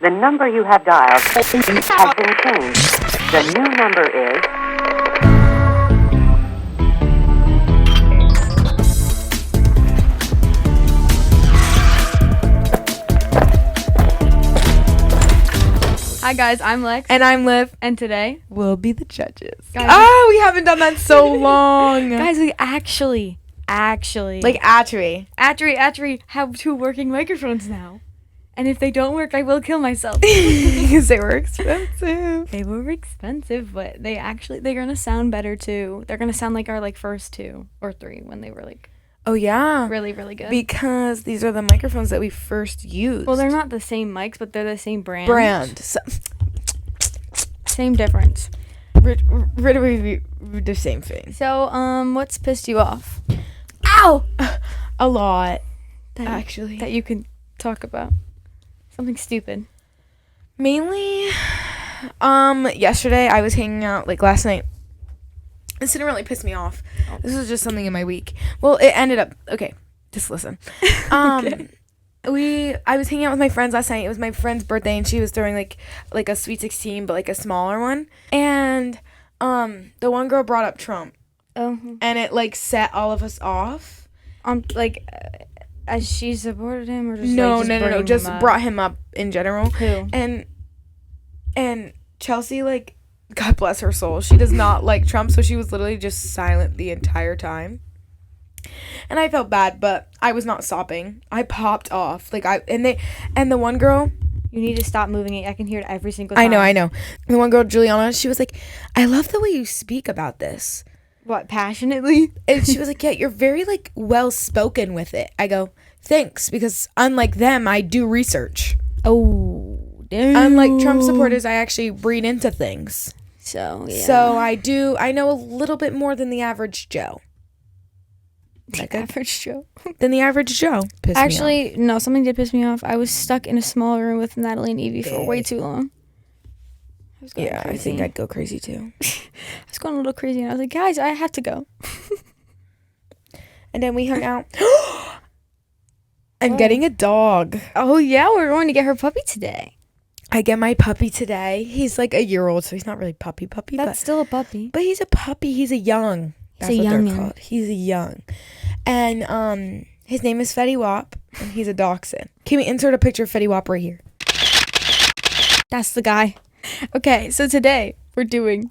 The number you have dialed has been changed. The new number is... Hi guys, I'm Lex. And I'm Liv. And today, We'll be the judges. Guys, we haven't done that so long. guys, we actually, like actually have two working microphones now. And if they don't work, I will kill myself. because they were expensive. They were expensive, but they're gonna sound better too. They're gonna sound like our first 2 or 3 when they were Oh yeah, really, really good. because these are the microphones that we first used. Well, they're not the same mics, but they're the same brand. So, Same difference. literally the same thing. So, what's pissed you off? Ow, a lot That, actually. that you can talk about. Something stupid. Mainly, yesterday I was hanging out last night. This didn't really piss me off. This was just something in my week. Well, it ended up okay. Just listen. Okay. I was hanging out with my friends last night. It was my friend's birthday, and she was throwing like a Sweet 16, but a smaller one. And the one girl brought up Trump, Oh. and it set all of us off. As she supported him, or just No, bring just him up? brought him up in general. Who? And Chelsea, God bless her soul, she does not like Trump, so she was literally just silent the entire time. And I felt bad, but I was not sopping. I popped off. And the one girl, You need to stop moving it. I can hear it every single time. I know. The one girl, Juliana, she was like, I love the way you speak about this. What, passionately? And she was like, yeah, you're very well spoken with it. I go, thanks, because unlike them, I do research. Oh, damn. Unlike Trump supporters, I actually read into things. So, yeah. So I know a little bit more than the average Joe. The average Joe. Than the average Joe. Pissed me Actually, no, something did piss me off. I was stuck in a small room with Natalie and Evie for way too long. I was off. going Yeah, crazy. I think I'd go crazy too. I was going a little crazy, and I was like, guys, I have to go. And then we hung out. I'm getting a dog. Oh, yeah, we're going to get her puppy today. I get my puppy today. He's a year old, so he's not really puppy, That's still a puppy. but he's a puppy. He's a young. He's That's a what they're youngin'. called. He's a young. And his name is Fetty Wap, and he's a dachshund. Can we insert a picture of Fetty Wap right here? That's the guy. Okay, so today we're doing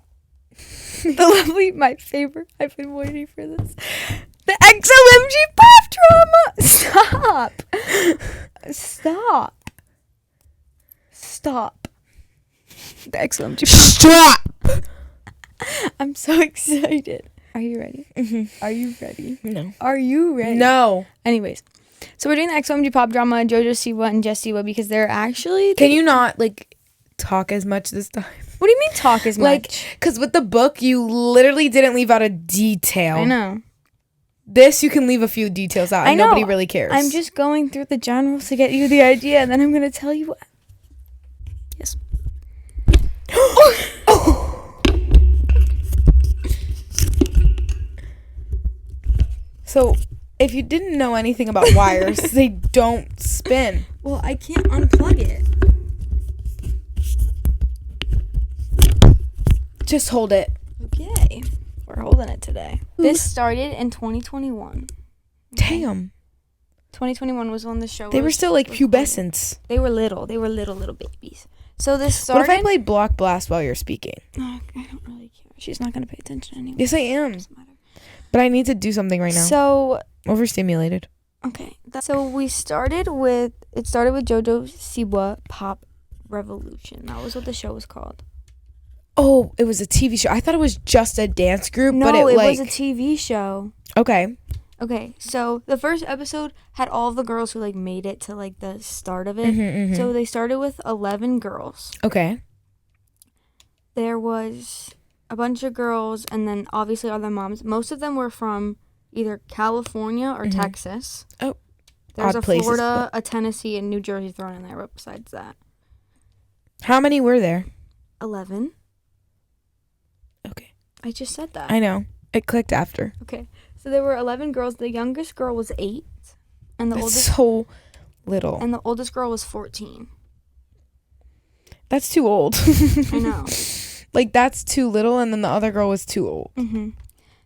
my favorite. I've been waiting for this. The XOMG Pop drama. Stop. The XOMG Pop. Stop! I'm so excited. Are you ready? Mm-hmm. Are you ready? No. Are you ready? No. Anyways, so we're doing the XOMG Pop drama, JoJo Siwa and Jess Siwa, because they're actually... Can you not, talk as much this time? What do you mean talk as much? Because with the book, you literally didn't leave out a detail. I know. This, you can leave a few details out, I and know. nobody really cares. I'm just going through the generals to get you the idea, and then I'm going to tell you what... Yes. So, if you didn't know anything about wires, they don't spin. Well, I can't unplug it. Just hold it. Okay. We're holding it today. This started in 2021. Damn. 2021 was when the show They were was still recorded. pubescents. They were little babies. So this What started... if I played Block Blast while you're speaking? Oh, I don't really care. She's not going to pay attention anyway. Yes, I am. Doesn't matter. But I need to do something right now. So, Overstimulated. okay. So we started with... It started with JoJo Siwa Pop Revolution. That was what the show was called. Oh, it was a TV show. I thought it was just a dance group, No, but it was a TV show. Okay. Okay, so the first episode had all of the girls who made it to the start of it. So they started with 11 girls. Okay. There was a bunch of girls, and then obviously all their moms. Most of them were from either California or Texas. Oh, There's odd a places, Florida, a Tennessee, and New Jersey thrown in there. But besides that, How many were there? 11. Okay. I just said that. I know. It clicked after. Okay, so there were 11 girls. The youngest girl was 8, and the That's oldest so little. and the oldest girl was 14. That's too old. I know. Like, that's too little, and then the other girl was too old. Mm-hmm.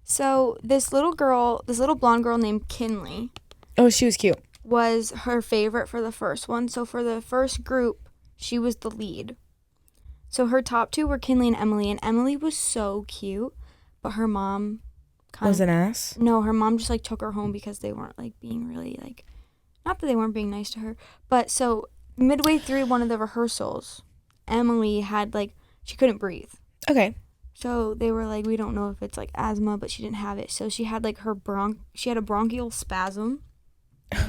So this little blonde girl named Kinley Oh, she was cute. was her favorite for the first one. So for the first group, she was the lead. So her top two were Kinley and Emily was so cute, but her mom Was an ass? No, her mom just, like, took her home because they weren't, like, being really, like, not that they weren't being nice to her, but so midway through one of the rehearsals, Emily had, like, she couldn't breathe. Okay. So they were like, we don't know if it's, like, asthma, but she didn't have it. So she had, like, she had a bronchial spasm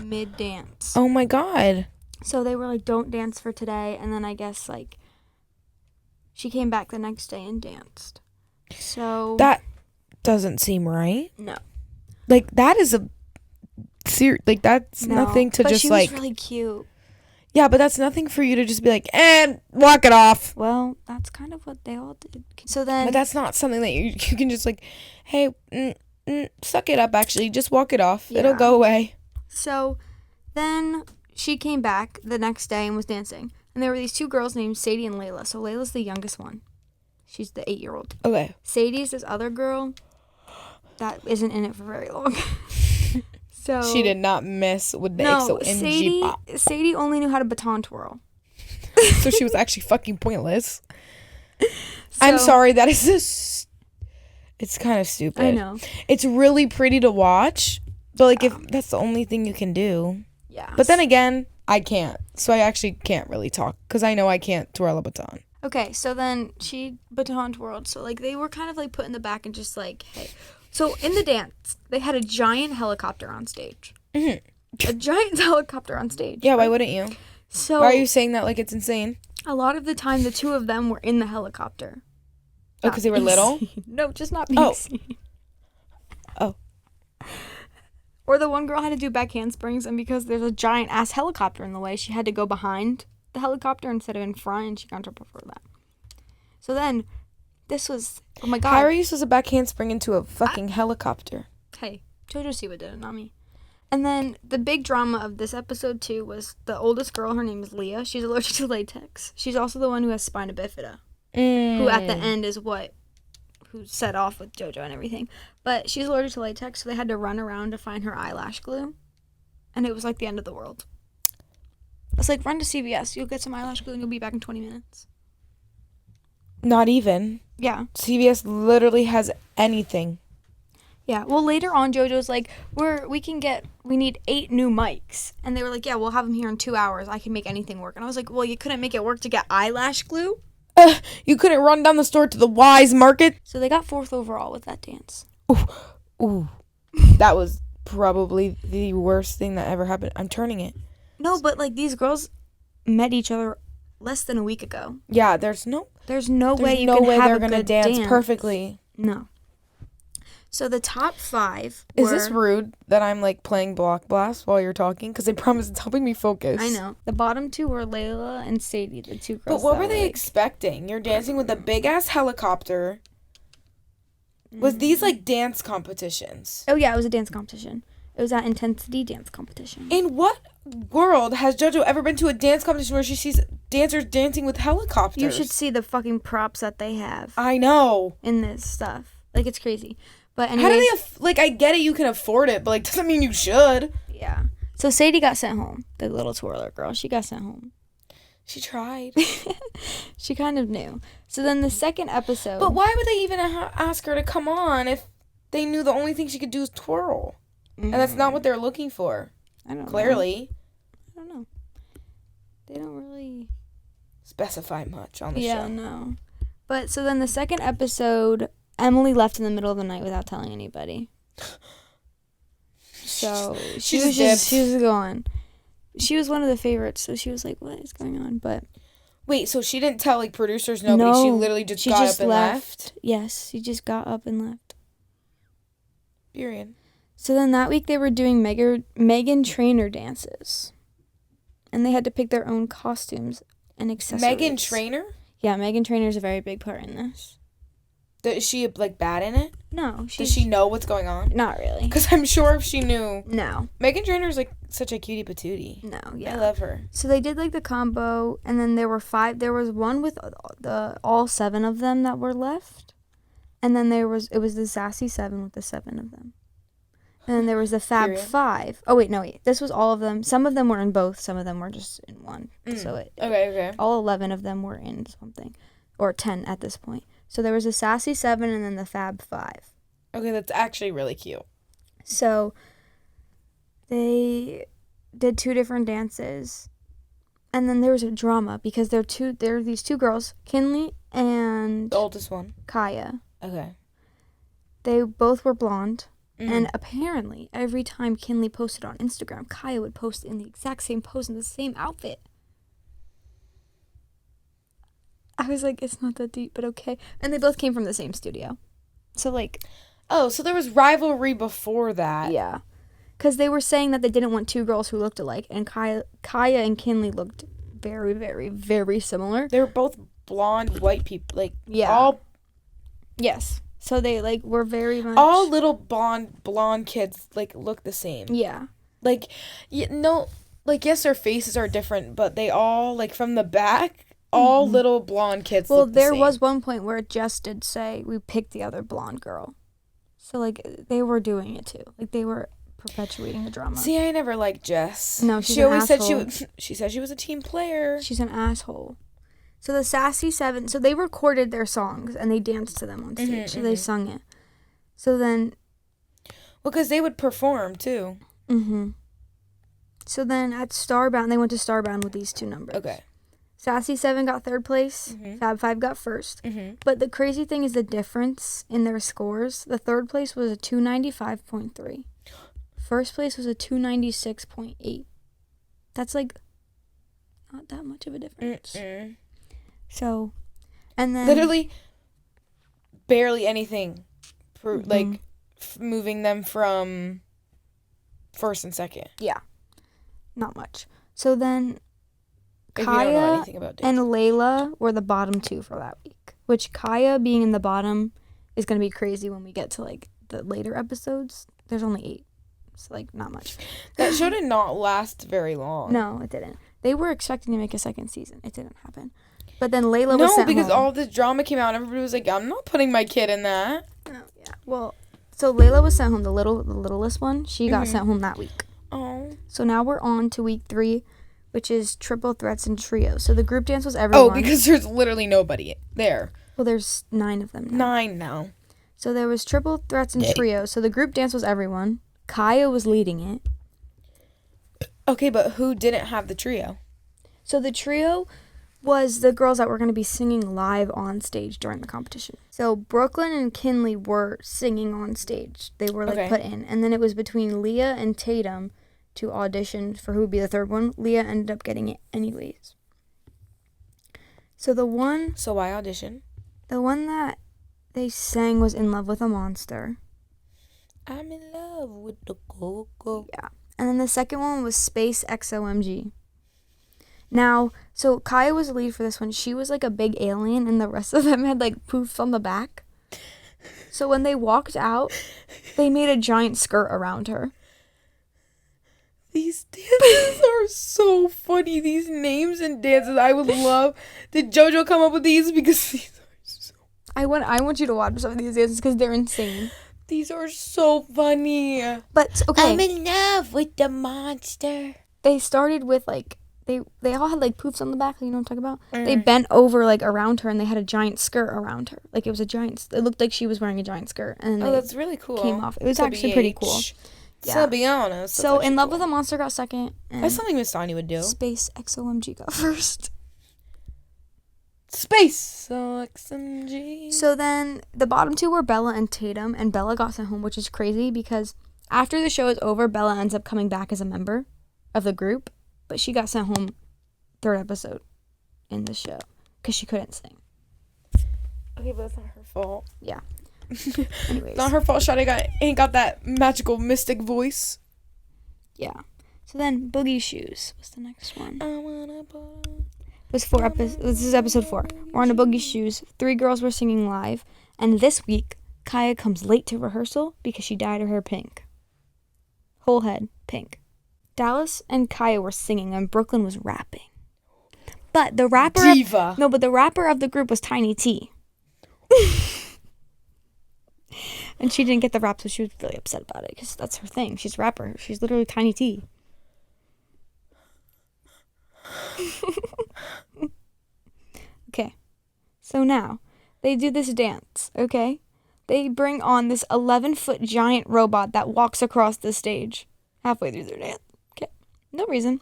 mid-dance. Oh, my God. So they were like, don't dance for today. And then I guess, like, she came back the next day and danced. So That doesn't seem right. No. Like, that is like, that's No, nothing to but just, she like... was really cute. Yeah, but that's nothing for you to just be like, and walk it off. Well, that's kind of what they all did. So then... But that's not something that you can just, like, hey, suck it up, actually. Just walk it off. Yeah. It'll go away. So then she came back the next day and was dancing. And there were these two girls named Sadie and Layla. So Layla's the youngest one. She's the 8-year-old. Okay. Sadie's this other girl that isn't in it for very long. So She did not mess with the no, XOMG Pop. Sadie only knew how to baton twirl. So she was actually fucking pointless. So, I'm sorry, that is just... It's kind of stupid. I know. It's really pretty to watch, but, like, if that's the only thing you can do. Yeah. But then again, I can't. So I actually can't really talk, because I know I can't twirl a baton. Okay, so then she baton twirled. So, like, they were kind of, like, put in the back and just, like, hey. So, in the dance, they had a giant helicopter on stage. Mm-hmm. A giant helicopter on stage. Yeah, why wouldn't you? So, Why are you saying that like it's insane? a lot of the time, the two of them were in the helicopter. Oh, because they were little? No, just not being seen. Oh. Or the one girl had to do back handsprings, and because there's a giant ass helicopter in the way, she had to go behind the helicopter instead of in front, and she got in trouble for that. So then, this was, oh my god. How are you supposed to back handspring into a fucking helicopter? Hey, JoJo Siwa did it, not me. And then the big drama of this episode too was the oldest girl. Her name is Leah. She's allergic to latex. She's also the one who has spina bifida, who at the end is who set off with JoJo and everything. But she's allergic to latex, so they had to run around to find her eyelash glue, and it was like the end of the world. It's like, run to CVS. You'll get some eyelash glue, and you'll be back in 20 minutes. Not even. Yeah. CVS literally has anything. Yeah, well, later on, JoJo's like, we need 8 new mics. And they were like, yeah, we'll have them here in 2 hours. I can make anything work. And I was like, well, you couldn't make it work to get eyelash glue? You couldn't run down the store to the Wise Market? So they got 4th overall with that dance. Ooh. That was probably the worst thing that ever happened. I'm turning it. No, but, like, these girls met each other less than a week ago. Yeah, there's no way they're gonna dance perfectly. No. So the top 5 Is this rude that I'm, like, playing Block Blast while you're talking? Because I promise it's helping me focus. I know. The bottom 2 were Layla and Sadie, the 2 girls. But what were they expecting? You're dancing with a big-ass helicopter. Was these, like, dance competitions? Oh, yeah, it was a dance competition. It was that intensity dance competition. In what world has JoJo ever been to a dance competition where she sees dancers dancing with helicopters? You should see the fucking props that they have I know. in this stuff. Like, it's crazy. But anyways, How do they, like, I get it, you can afford it, but, like, doesn't mean you should. yeah. So Sadie got sent home. The little twirler girl. She got sent home. She tried. She kind of knew. So then the second episode. But why would they even ask her to come on if they knew the only thing she could do is twirl? And that's not what they're looking for. I don't know. Clearly. I don't know. They don't really specify much on the show. Yeah, no. But so then the second episode, Emily left in the middle of the night without telling anybody. So she was gone. She was one of the favorites, so she was like, "What is going on?" But wait, so she didn't tell, like, producers nobody. She literally just got up and left. Yes, she just got up and left. Period. So then that week they were doing Megan Trainor dances, and they had to pick their own costumes and accessories. Megan Trainor? Yeah, Megan Trainor's a very big part in this. Is she like bad in it? No, Does she know what's going on? Not really. Because I'm sure if she knew. No. Meghan Trainor's like such a cutie patootie. No, yeah. I love her. So they did like the combo, and then there were 5. There was one with all 7 of them that were left, and then it was the Sassy 7 with the 7 of them, and then there was the Fab Period. 5. Oh wait, no wait. This was all of them. Some of them were in both. Some of them were just in one. So Okay. all 11 of them were in something, or 10 at this point. So there was the Sassy 7 and then the Fab 5. Okay, that's actually really cute. So they did 2 different dances. And then there was a drama because there are these 2 girls, Kinley and The oldest one. Kaya. Okay. They both were blonde. And apparently every time Kinley posted on Instagram, Kaya would post in the exact same pose in the same outfit. I was like, it's not that deep, but okay. And they both came from the same studio. So, like... Oh, so there was rivalry before that. Yeah. Because they were saying that they didn't want 2 girls who looked alike. And Kaya and Kinley looked very, very, very similar. They were both blonde, white people. Like, Yeah. Yes. So they, like, were very much... all little blonde kids, like, look the same. Yeah. Like, yes, their faces are different, but they all, like, from the back... all little blonde kids look the there same. was one point where it just did say we picked the other blonde girl. So, like, they were doing it too. Like, they were perpetuating the drama. See, I never liked Jess. No, she's she an always asshole. she said she was a team player. She's an asshole. So the Sassy 7, so they recorded their songs and they danced to them on stage. So they sung it. So then... Well, because they would perform too. So then at Starbound, they went to Starbound with these 2 numbers. Okay. Sassy 7 got 3rd place. Fab 5 got 1st. But the crazy thing is the difference in their scores. The 3rd place was a 295.3. 1st place was a 296.8. That's like not that much of a difference. So, and then literally barely anything, moving them from 1st and 2nd. Yeah, not much. So then If you don't know Kaya anything about and dancing. Layla were the bottom 2 for that week. Which Kaya being in the bottom is gonna be crazy when we get to like the later episodes. There's only 8. So, like, not much. That show did not last very long. No, it didn't. They were expecting to make a 2nd season. It didn't happen. But then Layla was sent because home. all this drama came out and everybody was like, I'm not putting my kid in that. Oh, yeah. Well, so Layla was sent home, the littlest one. She got sent home that week. Oh. So now we're on to week 3, which is triple threats and trio. So the group dance was everyone. Oh, because there's literally nobody there. Well, there's 9 of them now. 9 now. So there was triple threats and trio. So the group dance was everyone. Kaya was leading it. Okay, but who didn't have the trio? So the trio was the girls that were going to be singing live on stage during the competition. So Brooklyn and Kinley were singing on stage. They were like put in. And then it was between Leah and Tatum to audition for who would be the 3rd one. Leah ended up getting it anyways. So So why audition? the one that they sang was In Love with a Monster. I'm in love with the Coco. Yeah. And then the second one was Space XOMG. Now, so Kaya was the lead for this one. She was like a big alien, and the rest of them had like poofs on the back. So when they walked out, they made a giant skirt around her. These dances are so funny. These names and dances I would love. Did JoJo come up with these? Because these are so... I want you to watch some of these dances because they're insane. These are so funny. But, okay. I'm in love with the monster. They started with like... They all had like poofs on the back, you know what I'm talking about? They bent over like around her and they had a giant skirt around her. Like it was a giant, it looked like she was wearing a giant skirt. And then That's really cool. came off. It was actually pretty cool. Yeah. To be honest. So In Love with a Monster got 2nd. That's something Miss Sonia would do. Space XOMG got 1st. Space XOMG. So then the bottom 2 were Bella and Tatum, and Bella got sent home, which is crazy because after the show is over, Bella ends up coming back as a member of the group. But she got sent home 3rd episode in the show because she couldn't sing. Okay, but that's not her fault. Yeah. Anyways. Not her fault. Shawty ain't got that magical mystic voice. Yeah. So then Boogie Shoes was the next one. I wanna It was 4 episodes. This is episode 4. We're on to Boogie Shoes. 3 girls were singing live. And this week, Kaya comes late to rehearsal because she dyed her hair pink. Whole head pink. Dallas and Kaya were singing and Brooklyn was rapping. But the rapper Diva. but the rapper of the group was Tiny T. And she didn't get the rap, so she was really upset about it because that's her thing. She's a rapper. She's literally Tiny T. Okay. So now, they do this dance, okay? They bring on this 11-foot giant robot that walks across the stage halfway through their dance. Okay. No reason.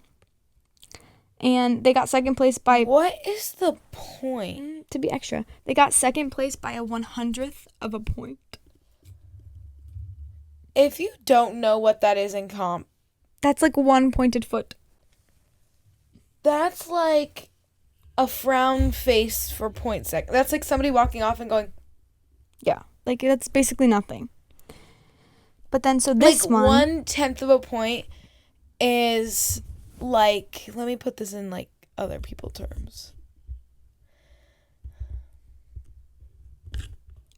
And they got second place by... What is the point? To be extra. They got second place by a 100th of a point. If you don't know what that is in comp, That's like one pointed foot. that's like a frown face for 0.2. That's like somebody walking off and going, Yeah. Like, that's basically nothing. But then, so this like one... 1/10 of a point is like, let me put this in like other people terms.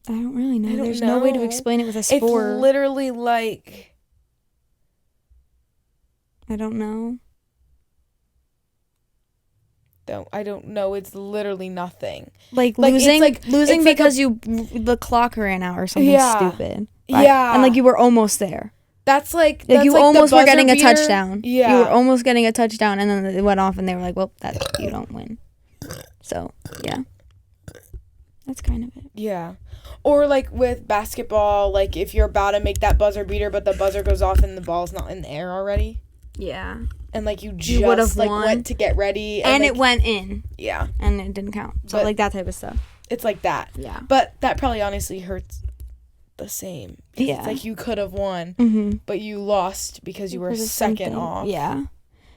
I don't really know. I don't There's no way to know. explain it with a It's sport. literally like, I don't know. I don't know. It's literally nothing. Like, Like, it's losing like- losing it's like because the clock ran out or something Yeah. stupid. Yeah. And like you were almost there. That's like Like you the almost were buzzer getting a beater. touchdown. Yeah. You were almost getting a touchdown and then it went off and they were like, well, you don't win. So, yeah. That's kind of it. Yeah. Or like with basketball, like if you're about to make that buzzer beater, but the buzzer goes off and the ball's not in the air already. Yeah. And like you would've just like won. went to get ready. And like, it went in. Yeah. And it didn't count. So, But- like that type of stuff. It's like that. Yeah. But that probably honestly hurts the same. Yeah. It's like you could have won, Mm-hmm. but you lost because you were Because of second something. off. Yeah.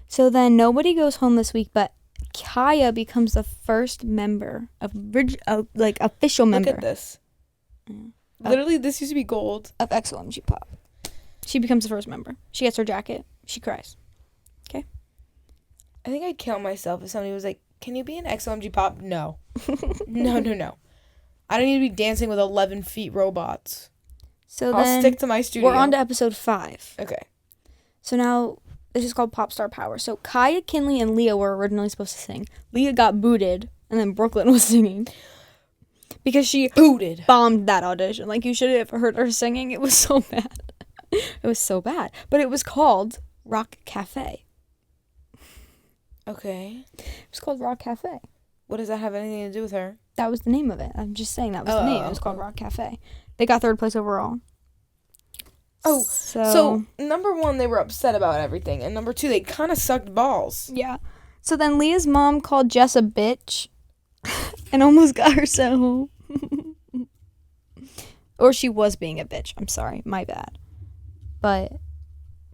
So then nobody goes home this week, but Kaya becomes the first member like official member Look at this. Literally, this used to be gold. of XOMG Pop. She becomes the first member. She gets her jacket. She cries. I think I'd kill myself if somebody was like, "Can you be an XOMG Pop?" No. No. I don't need to be dancing with 11 feet robots. So I'll then stick to my studio. we're on to episode 5. Okay. So now this is called Pop Star Power. So Kaya, Kinley, and Leah were originally supposed to sing. Leah got booted, and then Brooklyn was singing because she Booted. bombed that audition. Like, you should have heard her singing. It was so bad. It was so bad. But it was called Rock Cafe. Okay. It was called Rock Cafe. What does that have anything to do with her? That was the name of it. I'm just saying that was the name. It was called Rock Cafe. They got 3rd place overall. Oh, So so number 1, they were upset about everything, and number 2, they kind of sucked balls. yeah. So then Leah's mom called Jess a bitch and almost got her sent home. Or she was being a bitch. I'm sorry. My bad. But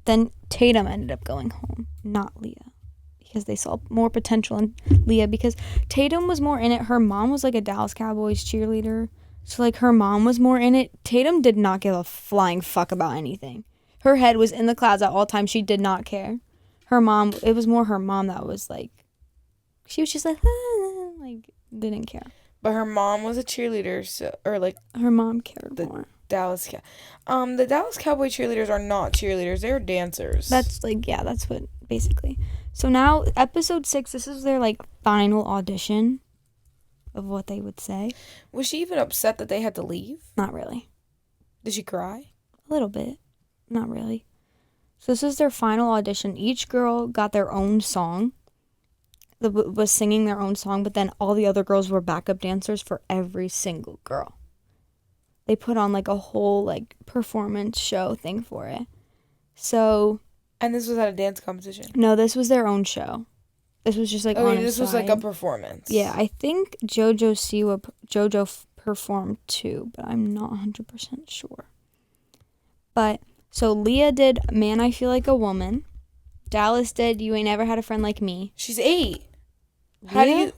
then Tatum ended up going home, not Leah. Because they saw more potential in Leah. Because Tatum was more in it. Her mom was like a Dallas Cowboys cheerleader. So like her mom was more in it. Tatum did not give a flying fuck about anything. Her head was in the clouds at all times. She did not care. Her mom, it was more her mom that was like, she was just like, like, didn't care. But her mom was a cheerleader, so, or like Her mom cared more. the Dallas Cowboy cheerleaders are not cheerleaders; they're dancers. That's like, yeah, that's what basically. So now episode 6, this is their like final audition of what they would say. Was she even upset that they had to leave? Not really. Did she cry? A little bit. Not really. So this is their final audition. Each girl got their own song. Was singing their own song, but then all the other girls were backup dancers for every single girl. They put on like a whole like performance show thing for it. So And this was at a dance competition. no, this was their own show. This was just like on Okay, a this was like a side. performance. Yeah, I think JoJo Siwa performed too, but I'm not 100% sure. But so Leah did "Man, I Feel Like a Woman." Dallas did "You Ain't Never Had a Friend Like Me." She's 8. Leah?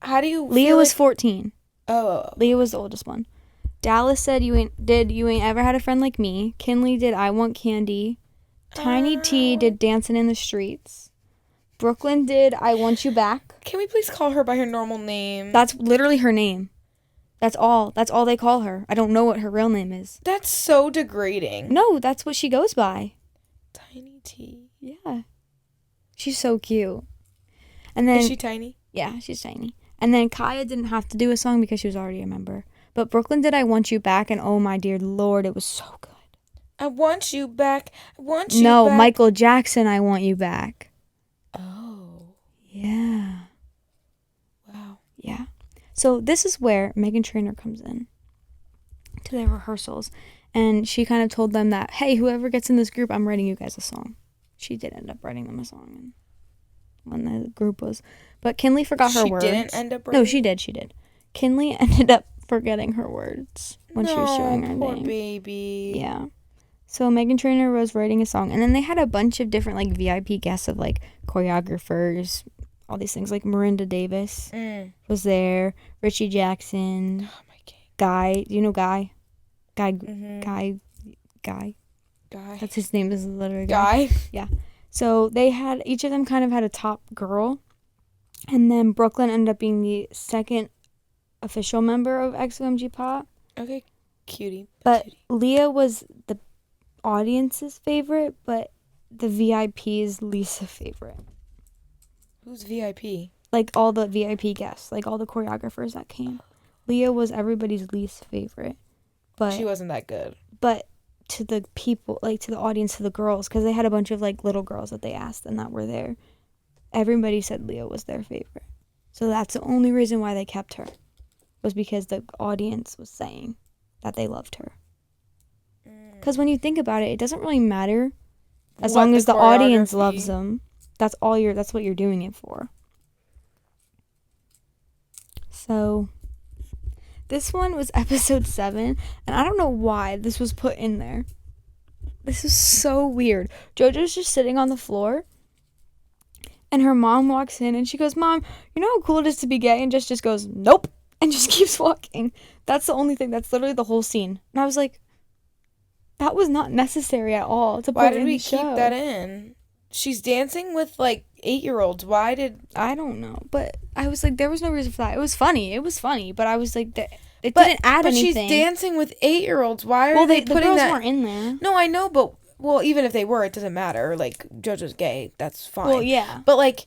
How do you Leah feel was like- 14. Oh. Leah was the oldest one. Dallas said "You Ain't Ever Had a Friend Like Me." Kinley did "I Want Candy." Tiny T did "Dancing in the Streets." Brooklyn did "I Want You Back." Can we please call her by her normal name? That's literally her name. That's all they call her. I don't know what her real name is. That's so degrading. No, that's what she goes by. Tiny T. Yeah. She's so cute. And then Is she tiny? Yeah, she's tiny. And then Kaya didn't have to do a song because she was already a member. But Brooklyn did I Want You Back, and oh my dear Lord, it was so good. I want you back. I want you back. No, Michael Jackson, I Want You Back. Oh. Yeah. Wow. Yeah. So this is where Meghan Trainor comes in to their rehearsals. And she kind of told them that, hey, whoever gets in this group, I'm writing you guys a song. She did end up writing them a song when the group was. But Kinley forgot her words. She didn't end up writing? No, she did. Kinley ended up forgetting her words when she was showing her poor name. baby. Yeah. So Meghan Trainor was writing a song. And then they had a bunch of different, like, VIP guests of, like, choreographers, all these things. Like, Miranda Davis was there. Richie Jackson. Oh, my king. Guy. Do you know Guy? Guy. Guy. That's his name. Is literally Guy. Yeah. So they had, each of them kind of had a top girl. And then Brooklyn ended up being the second official member of XOMG Pop. Okay, cutie. But Leah was the audience's favorite, but the VIP's least favorite. Who's VIP? Like all the VIP guests, like all the choreographers that came. Leah was everybody's least favorite. But She wasn't that good. But to the people, like to the audience, to the girls, because they had a bunch of like little girls that they asked and that were there. Everybody said Leah was their favorite. So that's the only reason why they kept her, was because the audience was saying that they loved her. Because when you think about it, it doesn't really matter as long as the audience loves them. That's what you're doing it for. So this one was episode 7, and I don't know why this was put in there. This is so weird. JoJo's just sitting on the floor, and her mom walks in, and she goes, "Mom, you know how cool it is to be gay?" And just goes, "Nope," and just keeps walking. That's the only thing. That's literally the whole scene. And I was like, that was not necessary at all to put in the show. Why did we keep that in? She's dancing with, like, 8-year-olds. Why did... I don't know. But I was like, there was no reason for that. It was funny. But I was like, it didn't add anything. But she's dancing with 8-year-olds. Why are they putting that... Well, the girls weren't in there. No, I know, but... Well, even if they were, it doesn't matter. Like, JoJo's gay. That's fine. Well, yeah. But, like,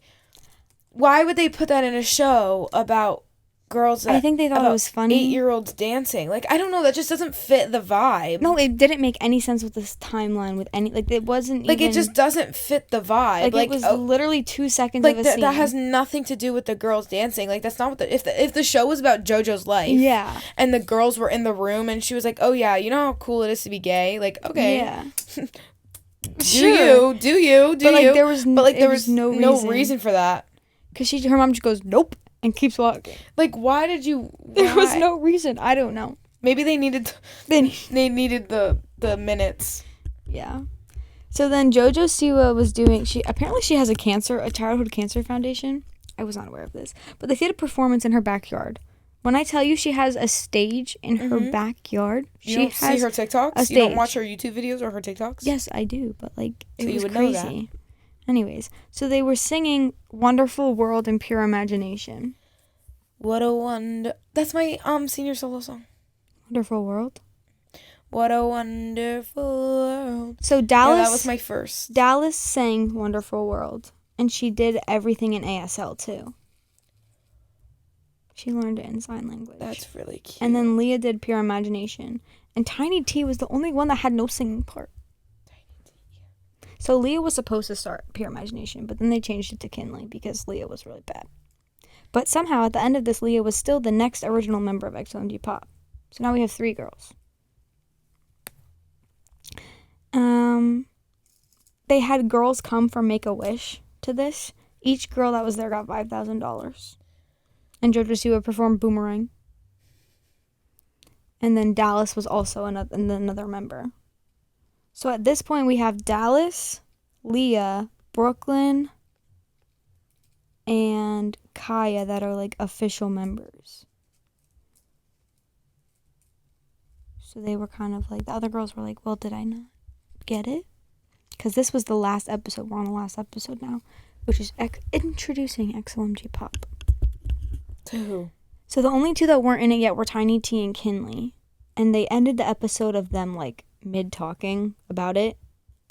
why would they put that in a show about girls that... I think they thought it was funny. 8-year-olds dancing. Like, I don't know. That just doesn't fit the vibe. No, it didn't make any sense with this timeline. With any... Like, it wasn't like, even... it just doesn't fit the vibe. Like, it was literally 2 seconds of a scene. That has nothing to do with the girls dancing. Like, that's not what the... If the show was about JoJo's life... Yeah. And the girls were in the room and she was like, oh, yeah, you know how cool it is to be gay? Like, okay. Yeah. Do you? But, like, there was no reason for that. Because her mom just goes, "Nope," and keeps walking. Like, why did you... There was no reason. I don't know. Maybe they needed... They needed the minutes. Yeah. So then JoJo Siwa was doing... Apparently she has a childhood cancer foundation. I was not aware of this. But they did a performance in her backyard. When I tell you she has a stage in her backyard, you don't see her TikToks? You don't watch her YouTube videos or her TikToks? Yes, I do, but like it was would crazy. know that. Anyways, so they were singing "Wonderful World" and "Pure Imagination." What a wonder! That's my senior solo song. Wonderful World. What a wonderful world. So Dallas. Yeah, that was my first. Dallas sang "Wonderful World," and she did everything in ASL too. She learned it in sign language. That's really cute. And then Leah did Pure Imagination. And Tiny T was the only one that had no singing part. So Leah was supposed to start Pure Imagination, but then they changed it to Kinley because Leah was really bad. But somehow, at the end of this, Leah was still the next original member of XOMG Pop. So now we have 3 girls. They had girls come for Make-A-Wish to this. Each girl that was there got $5,000. And JoJo Siwa performed Boomerang. And then Dallas was also another member. So at this point, we have Dallas, Leah, Brooklyn, and Kaya that are like official members. So they were kind of like, the other girls were like, well, did I not get it? Because this was the last episode. We're on the last episode now, which is introducing XOMG Pop. To who? So the only two that weren't in it yet were Tiny T and Kinley. And they ended the episode of them, like, mid-talking about it.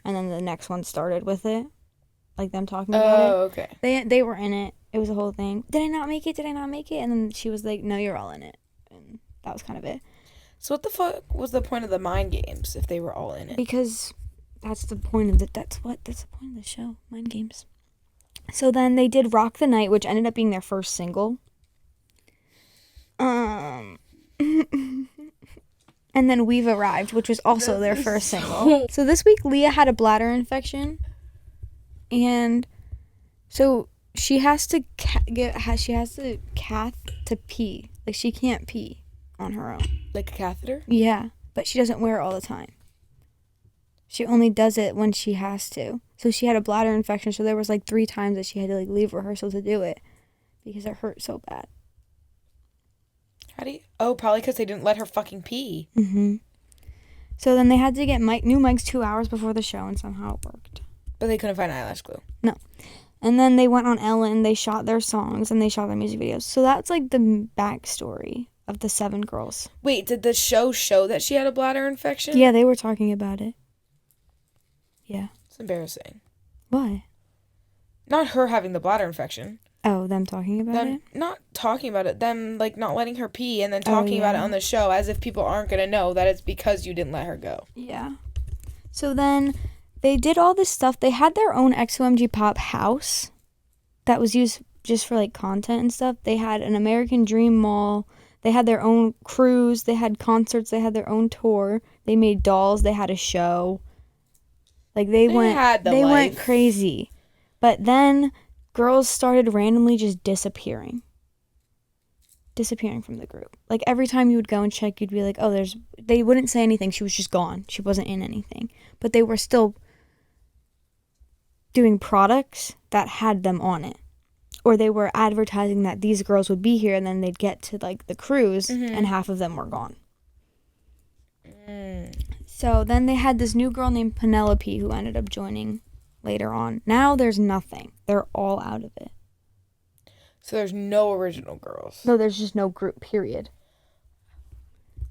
And then the next one started with it. Like, them talking about it. Oh, okay. They were in it. It was a whole thing. Did I not make it? Did I not make it? And then she was like, no, you're all in it. And that was kind of it. So what the fuck was the point of the mind games if they were all in it? Because that's the point of that's the point of the show. Mind games. So then they did Rock the Night, which ended up being their first single. And then We've Arrived, which was also their first single. So this week, Leah had a bladder infection. And so she has to cath to pee. Like, she can't pee on her own. Like a catheter? Yeah, but she doesn't wear it all the time. She only does it when she has to. So she had a bladder infection, so there was like 3 times that she had to like leave rehearsal to do it because it hurt so bad. How do you... Oh, probably because they didn't let her fucking pee. Mm-hmm. So then they had to get new mics 2 hours before the show, and somehow it worked. But they couldn't find eyelash glue. No. And then they went on Ellen, they shot their songs, and they shot their music videos. So that's like the backstory of the 7 girls. Wait, did the show that she had a bladder infection? Yeah, they were talking about it. Yeah. It's embarrassing. Why? Not her having the bladder infection. Oh, them talking about Them it? not talking about it. Them, like, not letting her pee and then talking about it on the show as if people aren't going to know that it's because you didn't let her go. Yeah. So then they did all this stuff. They had their own XOMG Pop house that was used just for, like, content and stuff. They had an American Dream Mall. They had their own cruise. They had concerts. They had their own tour. They made dolls. They had a show. Like, they went crazy. But then girls started randomly just disappearing from the group. Like, every time you would go and check, you'd be like, oh, they wouldn't say anything. She was just gone. She wasn't in anything. But they were still doing products that had them on it. Or they were advertising that these girls would be here, and then they'd get to, like, the cruise, and half of them were gone. So then they had this new girl named Penelope who ended up joining later on. Now there's nothing. They're all out of it. So there's no original girls. No, there's just no group, period.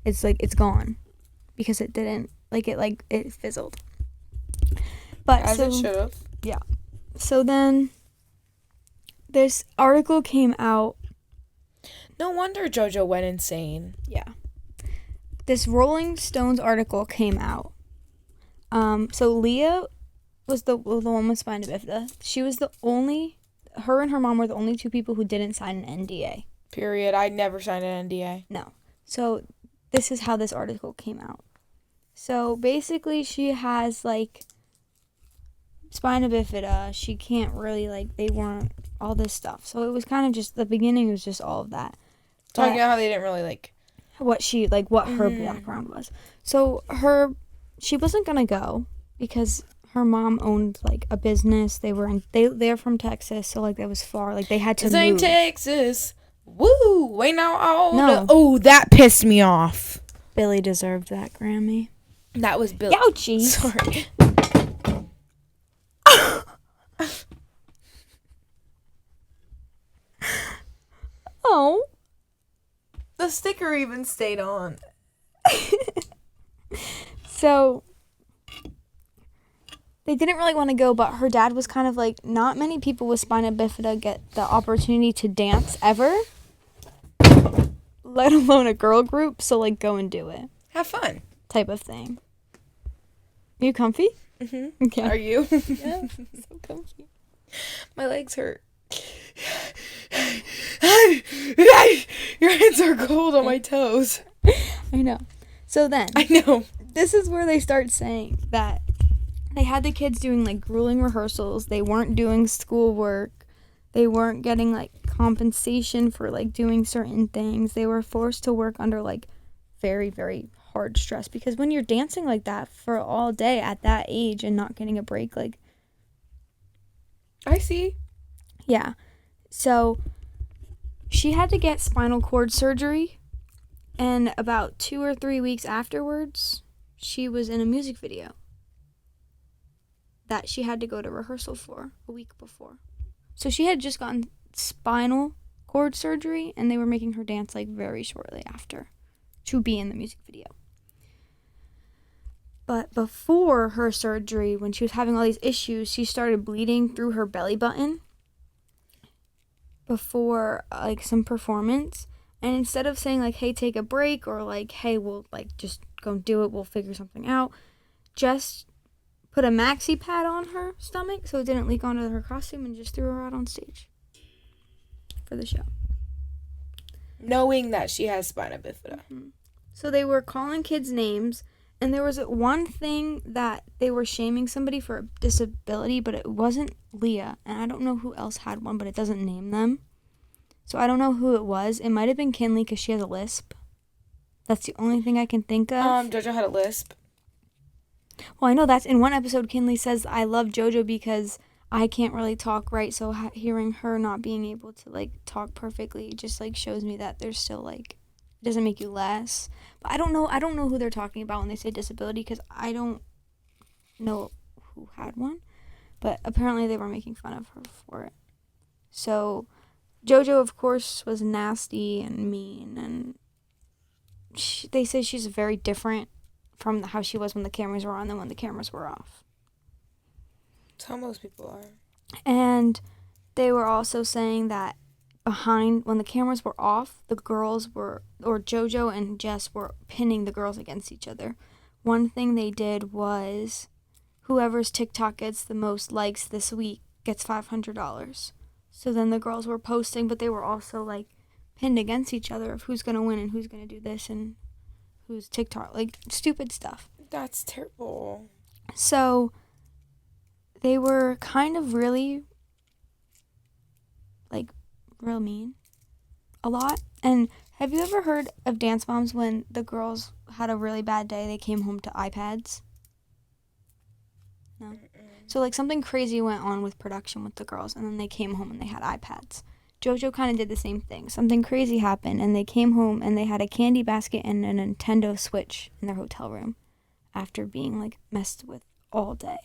It's like, it's gone. Because it didn't, it fizzled. But As it should have. Yeah. So then this article came out. No wonder JoJo went insane. Yeah. This Rolling Stones article came out. So Leah was the one with spina bifida. She was her and her mom were the only 2 people who didn't sign an NDA. Period. I never signed an NDA. No. So this is how this article came out. So basically she has like spina bifida. She can't really they weren't all this stuff. So it was kind of just, the beginning was just all of that. Talking about how they didn't really what her background was. So she wasn't gonna go because her mom owned a business. They're from Texas, so that was far. They had to move. Texas. Woo! Wait now. No. Oh, that pissed me off. Billy deserved that Grammy. That was Billy. Ouchie. Sorry. Oh. The sticker even stayed on. So they didn't really want to go, but her dad was kind of not many people with spina bifida get the opportunity to dance ever, let alone a girl group, so go and do it. Have fun. Type of thing. Are you comfy? Mm-hmm. Okay. Are you? Yeah, so comfy. My legs hurt. Your hands are cold on my toes. I know. So then, I know. This is where they start saying that they had the kids doing grueling rehearsals. They weren't doing schoolwork. They weren't getting compensation for doing certain things. They were forced to work under very, very hard stress, because when you're dancing like that for all day at that age and not getting a break, I see. Yeah. So she had to get spinal cord surgery, and about 2 or 3 weeks afterwards, she was in a music video that she had to go to rehearsal for a week before. So she had just gotten spinal cord surgery, and they were making her dance like very shortly after to be in the music video. But before her surgery, when she was having all these issues, she started bleeding through her belly button before like some performance. And instead of saying like, hey, take a break, or like, hey, we'll like just go do it, we'll figure something out, just put a maxi pad on her stomach so it didn't leak onto her costume, and just threw her out on stage for the show. Knowing that she has spina bifida. Mm-hmm. So they were calling kids names, and there was one thing that they were shaming somebody for a disability, but it wasn't Leah, and I don't know who else had one, but it doesn't name them. So I don't know who it was. It might have been Kinley because she has a lisp. That's the only thing I can think of. JoJo had a lisp. Well, I know that's in one episode. Kinley says, I love JoJo because I can't really talk right. So hearing her not being able to like talk perfectly just like shows me that there's still like, it doesn't make you less. But I don't know who they're talking about when they say disability, because I don't know who had one. But apparently they were making fun of her for it. So JoJo, of course, was nasty and mean, and they say she's very different from how she was when the cameras were on than when the cameras were off. That's how most people are. And they were also saying that when the cameras were off, the girls were, or JoJo and Jess were pinning the girls against each other. One thing they did was whoever's TikTok gets the most likes this week gets $500. So then the girls were posting, but they were also like pinned against each other of who's going to win and who's going to do this and who's TikTok, like stupid stuff. That's terrible. So they were kind of really like real mean a lot. And have you ever heard of Dance Moms when the girls had a really bad day, they came home to iPads? No? So like something crazy went on with production with the girls, and then they came home and they had iPads. JoJo kind of did the same thing. Something crazy happened, and they came home and they had a candy basket and a Nintendo Switch in their hotel room after being like messed with all day.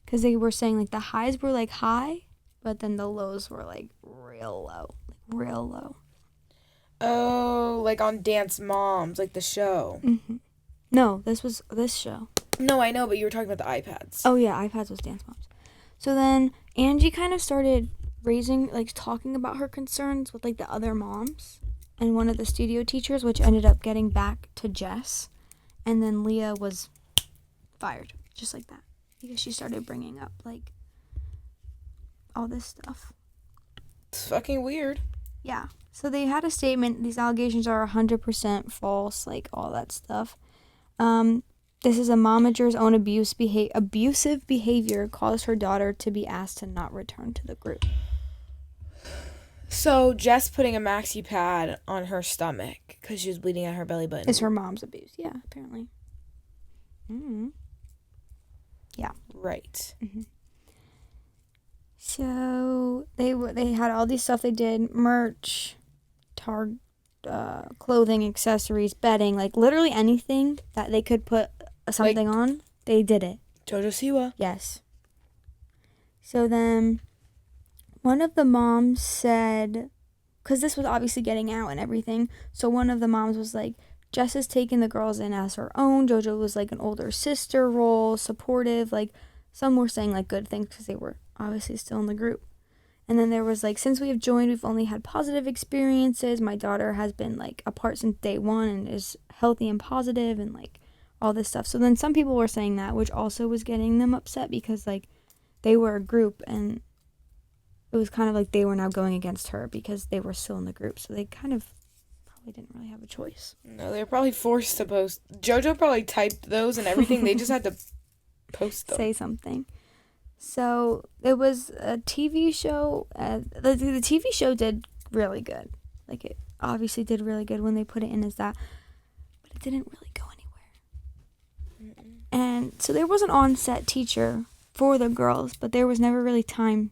Because they were saying like the highs were like high, but then the lows were like real low. Like real low. Oh, like on Dance Moms, like the show. Mm-hmm. No, this was this show. No, I know, but you were talking about the iPads. Oh yeah, iPads was Dance Moms. So then Angie kind of started talking about her concerns with like the other moms and one of the studio teachers, which ended up getting back to Jess. And then Leah was fired, just like that, because she started bringing up like all this stuff. It's fucking weird. Yeah. So they had a statement. These allegations are 100% false, like all that stuff. This is a momager's own abusive behavior caused her daughter to be asked to not return to the group. So Jess putting a maxi pad on her stomach because she was bleeding at her belly button is her mom's abuse. Yeah, apparently. Mm-hmm. Yeah. Right. Mm-hmm. So they had all these stuff they did, merch, clothing, accessories, bedding, like literally anything that they could put something like, on, they did it. JoJo Siwa. Yes. So then one of the moms said, because this was obviously getting out and everything, so one of the moms was like, Jess is taking the girls in as her own. JoJo was like an older sister role, supportive, like some were saying like good things because they were obviously still in the group. And then there was like, since we have joined, we've only had positive experiences. My daughter has been like apart since day one and is healthy and positive and like all this stuff. So then some people were saying that, which also was getting them upset because like they were a group and it was kind of like they were now going against her because they were still in the group. So they kind of probably didn't really have a choice. No, they were probably forced to post. JoJo probably typed those and everything. They just had to post them. Say something. So it was a TV show. The TV show did really good. Like it obviously did really good when they put it in as that. But it didn't really go anywhere. Mm-mm. And so there was an on-set teacher for the girls, but there was never really time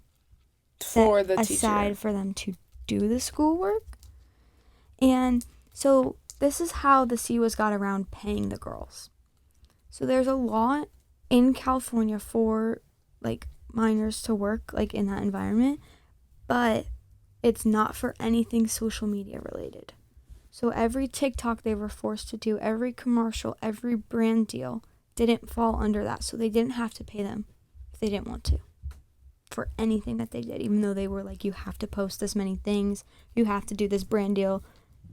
for the aside teacher for them to do the schoolwork. And so this is how the Siwas got around paying the girls. So there's a law in California for like minors to work like in that environment, but it's not for anything social media related. So every TikTok they were forced to do, every commercial, every brand deal didn't fall under that. So they didn't have to pay them if they didn't want to for anything that they did, even though they were like, you have to post this many things, you have to do this brand deal.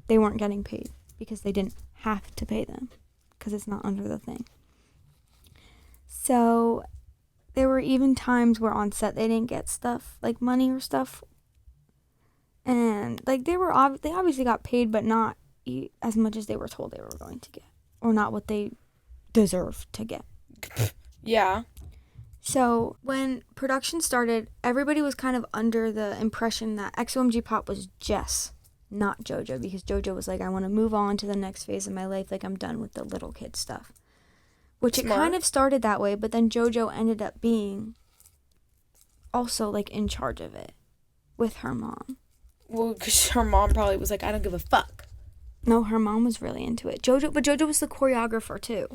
They weren't getting paid because they didn't have to pay them because it's not under the thing. So there were even times where on set they didn't get stuff like money or stuff, and like they obviously got paid, but not as much as they were told they were going to get, or not what they deserved to get. Yeah. So when production started, everybody was kind of under the impression that XOMG Pop was Jess, not JoJo, because JoJo was like, I want to move on to the next phase of my life, like I'm done with the little kid stuff. Which Smart. It kind of started that way, but then JoJo ended up being also like in charge of it with her mom. Well, because her mom probably was like, I don't give a fuck. No, her mom was really into it. But JoJo was the choreographer too.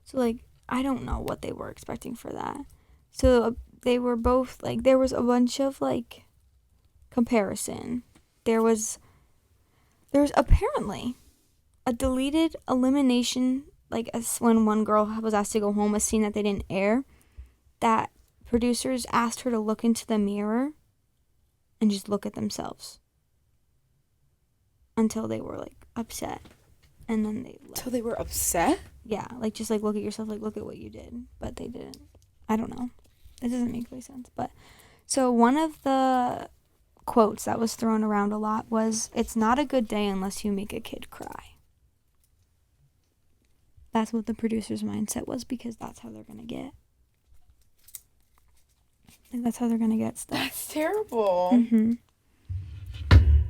So like, I don't know what they were expecting for that. So they were both like, there was a bunch of like comparison. There's apparently a deleted elimination, like as when one girl was asked to go home, a scene that they didn't air, that producers asked her to look into the mirror and just look at themselves until they were like upset, and then they left. Until they were upset? Yeah, like just like look at yourself, like look at what you did, but they didn't. I don't know. It doesn't make any sense. But so one of the quotes that was thrown around a lot was, "It's not a good day unless you make a kid cry." That's what the producer's mindset was, because that's how they're gonna get. Like, that's how they're gonna get stuff. That's terrible. Mm-hmm.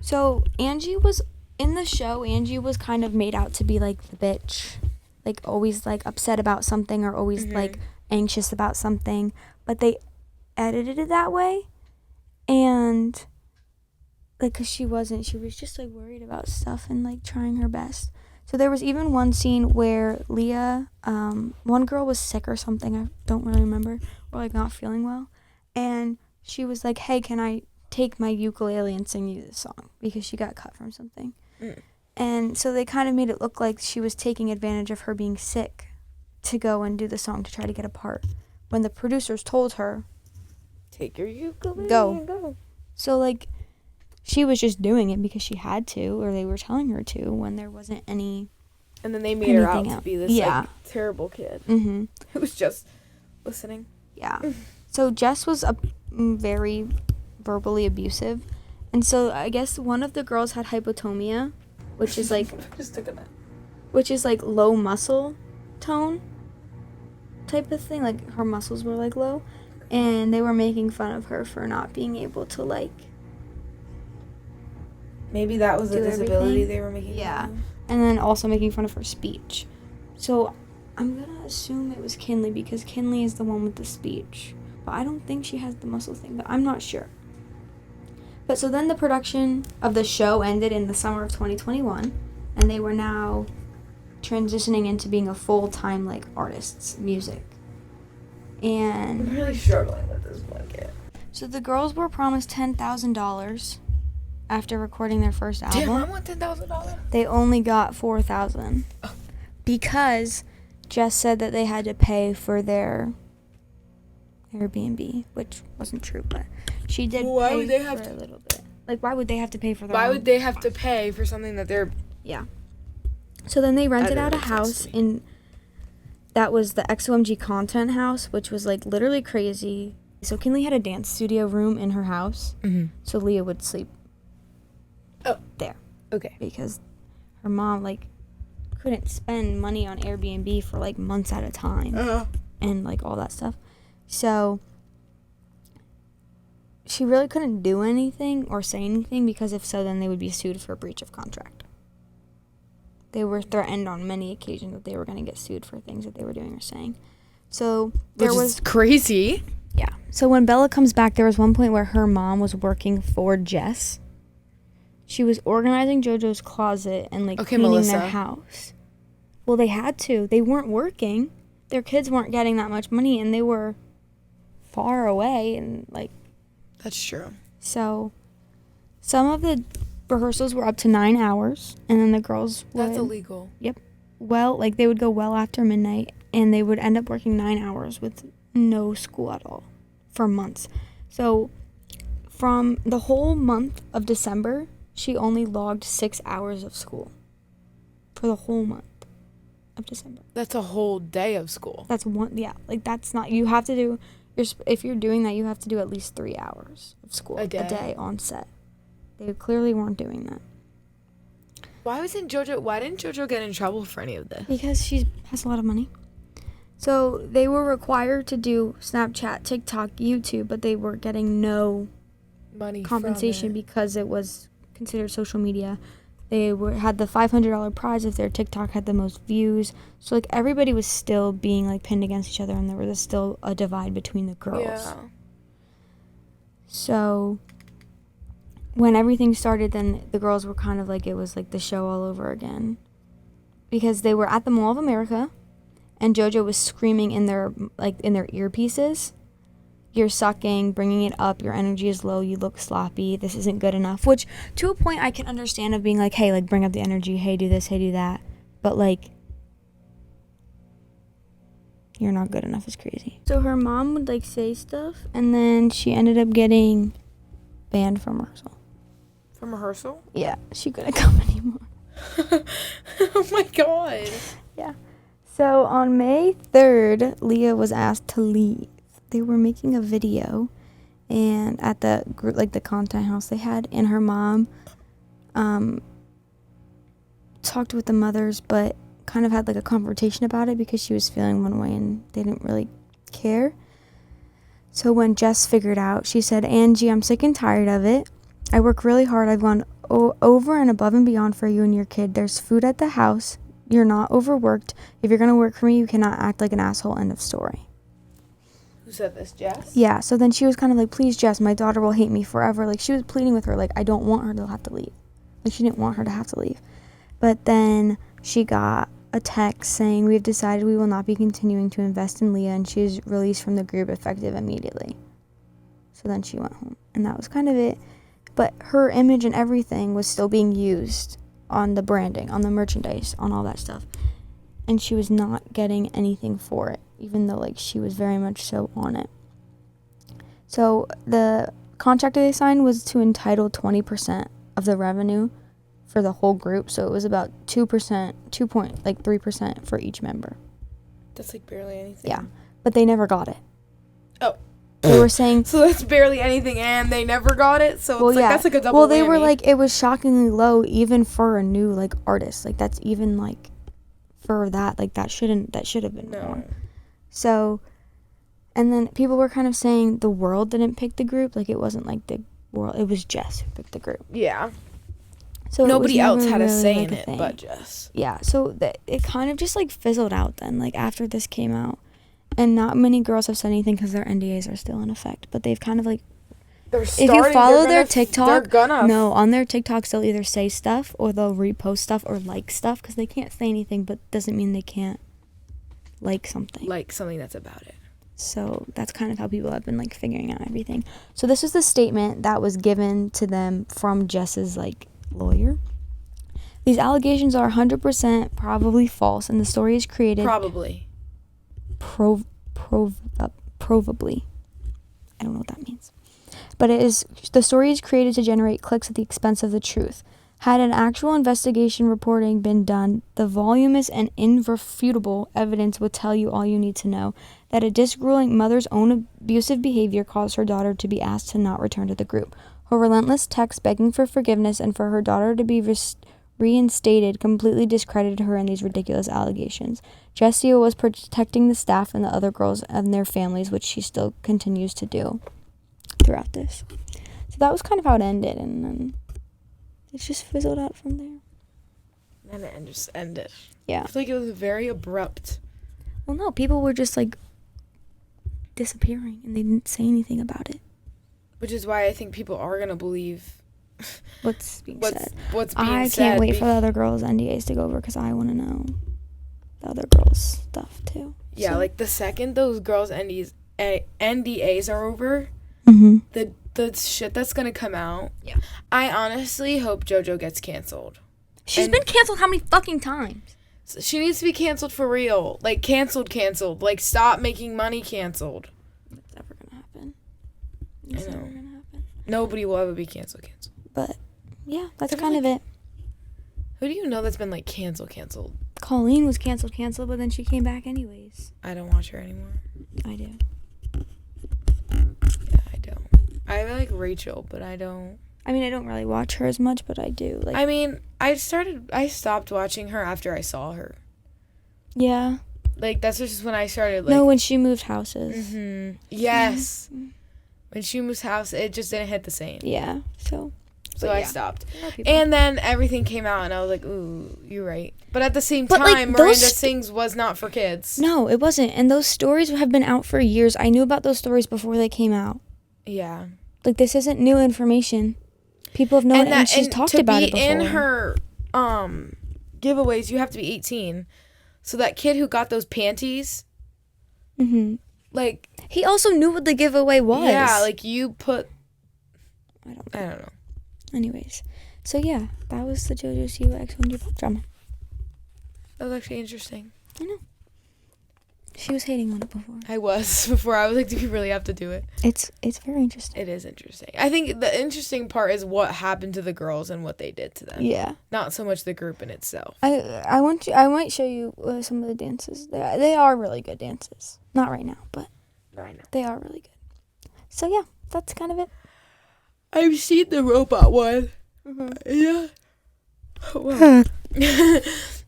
So Angie was in the show. Angie was kind of made out to be like the bitch, like always like upset about something or always like anxious about something. But they edited it that way, and like, cause she was just like worried about stuff and like trying her best. So there was even one scene where Leah, one girl was sick or something, I don't really remember, or like not feeling well, and she was like, hey, can I take my ukulele and sing you this song, because she got cut from something. And so they kind of made it look like she was taking advantage of her being sick to go and do the song to try to get a part, when the producers told her, take your ukulele Go. and go. So like, she was just doing it because she had to, or they were telling her to, when there wasn't any. And then they made her out Anything to else. be this Yeah. like terrible kid Mm-hmm. who was just listening. Yeah. So Jess was very verbally abusive, and so I guess one of the girls had hypotomia, which is like Just took a minute. which is like low muscle tone type of thing. Like her muscles were like low, and they were making fun of her for not being able to like. Maybe that was the Do disability everything. they were making. Yeah. fun of. And then also making fun of her speech. So I'm gonna assume it was Kinley, because Kinley is the one with the speech. But I don't think she has the muscle thing, but I'm not sure. But so then the production of the show ended in the summer of 2021, and they were now transitioning into being a full-time like artists, music. And I'm really struggling with this blanket. so the girls were promised $10,000 after recording their first album. Damn, I want $10,000. They only got $4,000 because Jess said that they had to pay for their Airbnb, which wasn't true, but she did Why pay would they have for to- a little bit. Like, why would they have to pay for their Why own? would they have to pay for something that they're... Yeah. So then they rented That out a doesn't make sense house to me. in, that was the XOMG Content House, which was like literally crazy. So Kinley had a dance studio room in her house, so Leah would sleep there. Okay. Because her mom like couldn't spend money on Airbnb for like months at a time and like all that stuff. So she really couldn't do anything or say anything, because if so, then they would be sued for breach of contract. They were threatened on many occasions that they were going to get sued for things that they were doing or saying. So there was crazy. yeah. So when Bella comes back, there was one point where her mom was working for Jess. She was organizing JoJo's closet and like Okay, cleaning Melissa. their house. Well, they had to. They weren't working. Their kids weren't getting that much money, and they were far away, and like, That's true. so Some of the rehearsals were up to 9 hours, and then the girls would... That's illegal. Well, like, they would go well after midnight, and they would end up working 9 hours with no school at all for months. So, from the whole month of December, she only logged 6 hours of school. For the whole month of December. That's a whole day of school. That's one, yeah. Like, that's not, you have to do, if you're doing that, you have to do at least 3 hours of school A day on set. They clearly weren't doing that. Why didn't JoJo get in trouble for any of this? Because she has a lot of money. So they were required to do Snapchat, TikTok, YouTube, but they were getting no Money compensation from it. because it was considered social media. They had the $500 prize if their TikTok had the most views. So, like, everybody was still being, like, pinned against each other, and there was still a divide between the girls. Yeah. So, when everything started, then the girls were kind of like, it was, like, the show all over again. Because they were at the Mall of America, and JoJo was screaming in their earpieces, "You're sucking, bringing it up, your energy is low, you look sloppy, this isn't good enough." Which, to a point, I can understand of being like, hey, like, bring up the energy, hey, do this, hey, do that. But, like, you're not good enough is crazy. So her mom would, like, say stuff, and then she ended up getting banned from rehearsal. From rehearsal? Yeah, she couldn't come anymore. Oh my god. Yeah. So on May 3rd, Leah was asked to leave. They were making a video, and at the group, like the content house they had, and her mom talked with the mothers, but kind of had like a confrontation about it because she was feeling one way and they didn't really care. So when Jess figured out, she said, "Angie, I'm sick and tired of it. I work really hard. I've gone over and above and beyond for you and your kid. There's food at the house. You're not overworked. If you're going to work for me, you cannot act like an asshole. End of story." Who said this, Jess? Yeah, so then she was kind of like, "Please, Jess, my daughter will hate me forever." Like, she was pleading with her, like, I don't want her to have to leave. Like, she didn't want her to have to leave. But then she got a text saying, "We've decided we will not be continuing to invest in Leah, and she is released from the group effective immediately." So then she went home, and that was kind of it. But her image and everything was still being used on the branding, on the merchandise, on all that stuff. And she was not getting anything for it, even though, like, she was very much so on it. So the contract that they signed was to entitle 20% of the revenue for the whole group. So it was about 3% for each member. That's like barely anything. Yeah, but they never got it. Oh. They were saying... So that's barely anything, and they never got it? So it's like, that's like a double Well, they were whammy. like, it was shockingly low even for a new, like, artist. Like, that's even, like, for that, like, that should have been more. So, and then people were kind of saying the world didn't pick the group. Like, it wasn't like the world, it was Jess who picked the group. Yeah. So nobody else had a really, say like, in it thing. but Jess. Yeah, so it kind of just, like, fizzled out then, like, after this came out. And not many girls have said anything because their NDAs are still in effect. But they've kind of, like, if you follow their TikTok, no, on their TikToks they'll either say stuff or they'll repost stuff or like stuff because they can't say anything, but doesn't mean they can't like something. Like something that's about it. So that's kind of how people have been, like, figuring out everything. So this was the statement that was given to them from Jess's, like, lawyer. "These allegations are 100% probably false, and the story is created... Probably. Provably. I don't know what that means. But the story is created to generate clicks at the expense of the truth. Had an actual investigation reporting been done, the voluminous and irrefutable evidence would tell you all you need to know, that a disgruling mother's own abusive behavior caused her daughter to be asked to not return to the group. Her relentless texts begging for forgiveness and for her daughter to be reinstated completely discredited her in these ridiculous allegations. Jess Siwa was protecting the staff and the other girls and their families, which she still continues to do throughout this." So that was kind of how it ended, and then it just fizzled out from there. And it just ended. Yeah. I feel like it was very abrupt. Well, no, people were just, like, disappearing, and they didn't say anything about it. Which is why I think people are going to believe What's being said. What's being I said. can't wait for the other girls' NDAs to go over because I want to know the other girls' stuff too. Yeah, so. like the second those girls' NDAs are over, Mm-hmm. the the shit that's gonna come out. Yeah. I honestly hope JoJo gets canceled. She's been canceled how many fucking times? She needs to be canceled for real. Like, canceled. Like, stop making money canceled. It's never gonna happen. I know. Nobody will ever be canceled. But, yeah, that's kind of it. Who do you know that's been, like, canceled? Colleen was canceled, but then she came back anyways. I don't watch her anymore. I do. Yeah, I don't. I like Rachel, but I don't. I mean, I don't really watch her as much, but I do. Like, I mean, I stopped watching her after I saw her. Yeah. Like, that's just when I started, like... No, when she moved houses. Mm-hmm. Yes. Mm-hmm. When she moved house, it just didn't hit the same. Yeah, so I stopped. And then everything came out, and I was like, ooh, you're right. But at the same time, like, Miranda Sings was not for kids. No, it wasn't. And those stories have been out for years. I knew about those stories before they came out. Yeah. Like, this isn't new information. People have known it, and she's talked about it before. In her giveaways, you have to be 18. So that kid who got those panties, like... He also knew what the giveaway was. Yeah, like, you put... I don't know. Anyways. So, yeah, that was the JoJo Siwa XOMG Pop drama. That was actually interesting. I know. She was hating on it before. I was. Before, I was like, do we really have to do it? It's very interesting. It is interesting. I think the interesting part is what happened to the girls and what they did to them. Yeah. Not so much the group in itself. I might show you some of the dances. They are really good dances. Not right now, but they are really good. So, yeah, that's kind of it. I've seen the robot one. Mm-hmm. Yeah. Well.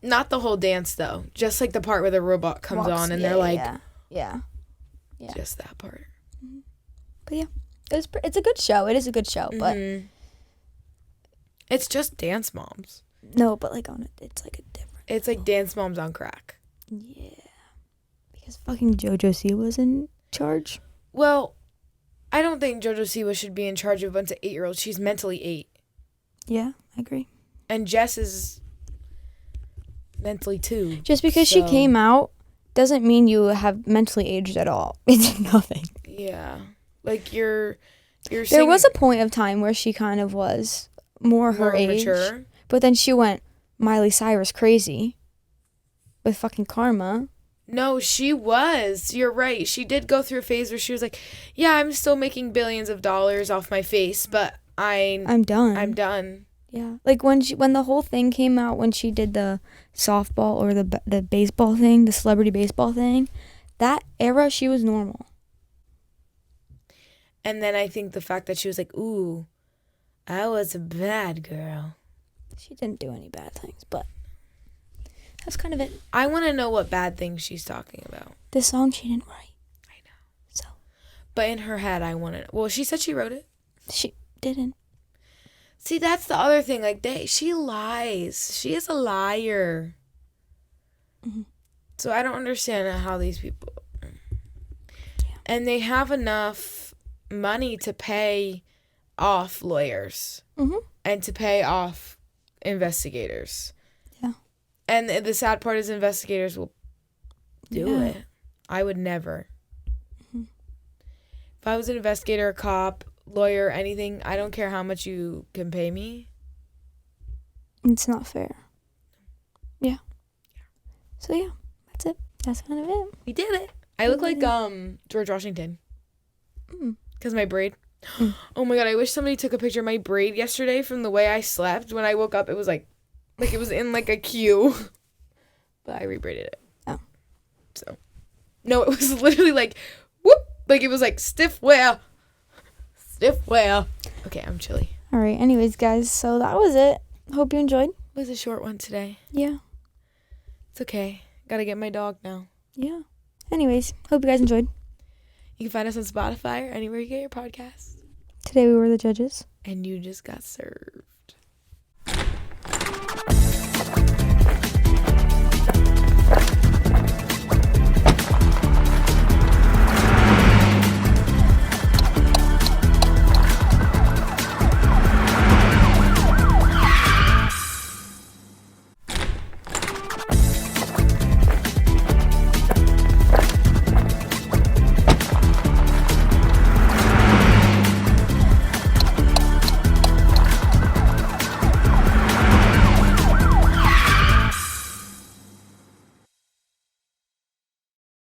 Not the whole dance, though. Just, like, the part where the robot comes on and they're like... Yeah. Just that part. Mm-hmm. But, yeah. It's a good show. It is a good show, but... It's just Dance Moms. No, but, like, on it, it's, like, a different... It's, like, Dance Moms on crack. Yeah. Because fucking JoJo Siwa was in charge. Well, I don't think JoJo Siwa should be in charge of a bunch of 8-year-olds. She's mentally 8. Yeah, I agree. And Jess is mentally 2. Just because she came out doesn't mean you have mentally aged at all. It's nothing. Yeah. Like, you're there was a point of time where she kind of was more her age. Mature. But then she went Miley Cyrus crazy with fucking Karma. No, she was. You're right. She did go through a phase where she was like, yeah, I'm still making billions of dollars off my face, but I'm done. I'm done. Yeah. Like when the whole thing came out, when she did the softball or the baseball thing, the celebrity baseball thing, that era she was normal. And then I think the fact that she was like, ooh, I was a bad girl. She didn't do any bad things, but that's kind of it. I want to know what bad things she's talking about. The song she didn't write. I know. So. But in her head, I want to... Well, she said she wrote it. She didn't. See, that's the other thing. Like, she lies. She is a liar. Mm-hmm. So I don't understand how these people... Yeah. And they have enough money to pay off lawyers. Mm-hmm. And to pay off investigators. Yeah. And the sad part is investigators will do it. I would never. Mm-hmm. If I was an investigator, a cop, lawyer, anything, I don't care how much you can pay me. It's not fair. Yeah. So yeah, that's it. That's kind of it. We did it. I look like George Washington. Because my braid. Oh my god, I wish somebody took a picture of my braid yesterday from the way I slept. When I woke up, it was like it was in like a queue. But I rebraided it. Oh. So. No, it was literally like, whoop. Like it was like stiff wear. Okay, I'm chilly. All right. Anyways, guys, so that was it. Hope you enjoyed. It was a short one today. Yeah. It's okay. Gotta get my dog now. Yeah. Anyways, hope you guys enjoyed. You can find us on Spotify or anywhere you get your podcasts. Today we were the judges. And you just got served.